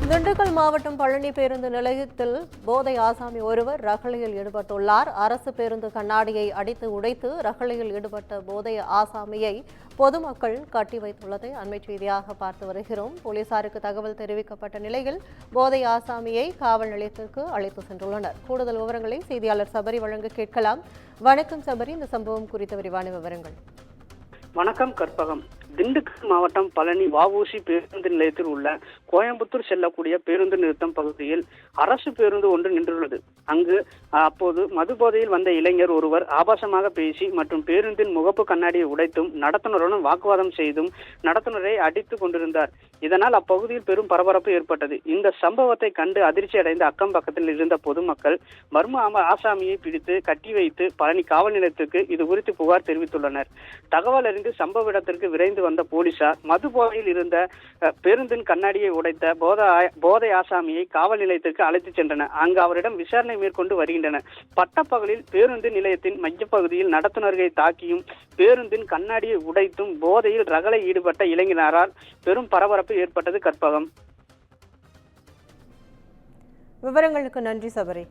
திண்டுக்கல் மாவட்டம் பழனி பேருந்து நிலையத்தில் போதை ஆசாமி ஒருவர் ரகளையில் ஈடுபட்டுள்ளார். அரசு பேருந்து கண்ணாடியை அடித்து உடைத்து ரகளையில் ஈடுபட்ட போதை ஆசாமியை பொதுமக்கள் கட்டி வைத்துள்ளதை அண்மை செய்தியாக பார்த்து வருகிறோம். போலீசாருக்கு தகவல் தெரிவிக்கப்பட்ட நிலையில் போதை ஆசாமியை காவல் நிலையத்திற்கு அழைத்து சென்றுள்ளனர். கூடுதல் விவரங்களை செய்தியாளர் சபரி வழங்க கேட்கலாம். வணக்கம் சபரி, இந்த சம்பவம் குறித்த விரிவான விவரங்கள். வணக்கம் கற்பகம். திண்டுக்கல் மாவட்டம் பழனி வஉசி பேருந்து நிலையத்தில் உள்ள கோயம்புத்தூர் செல்லக்கூடிய பேருந்து நிறுத்தம் பகுதியில் அரசு பேருந்து ஒன்று நின்றுள்ளது. அங்கு அப்போது மது போதையில் வந்த இளைஞர் ஒருவர் ஆபாசமாக பேசி மற்றும் பேருந்தின் முகப்பு கண்ணாடியை உடைத்தும் நடத்துனருடன் வாக்குவாதம் செய்தும் நடத்துனரை அடித்துக் கொண்டிருந்தார். இதனால் அப்பகுதியில் பெரும் பரபரப்பு ஏற்பட்டது. இந்த சம்பவத்தை கண்டு அதிர்ச்சி அடைந்த அக்கம் பக்கத்தில் இருந்த பொதுமக்கள் மர்ம ஆசாமியை பிடித்து கட்டி வைத்து பழனி காவல் நிலையத்துக்கு இது குறித்து புகார் தெரிவித்துள்ளனர். தகவல் அறிந்து சம்பவ இடத்திற்கு விரைந்து வந்த போலீசார் மது போதையில் இருந்த பேருந்தின் கண்ணாடியை உடைத்த போதை ஆசாமியை காவல் நிலையத்திற்கு அழைத்துச் சென்றனர். அங்கு அவரிடம் விசாரணை மேற்கொண்டு வருகின்றனர். பட்டப்பகலில் பேருந்து நிலையத்தின் மையப்பகுதியில் நடத்துனர்களை தாக்கியும் பேருந்தின் கண்ணாடியை உடைத்தும் போதையில் ரகளை ஈடுபட்ட இளைஞரால் பெரும் பரபரப்பு ஏற்பட்டது. கற்பகம். விவரங்களுக்கு நன்றி சபரி.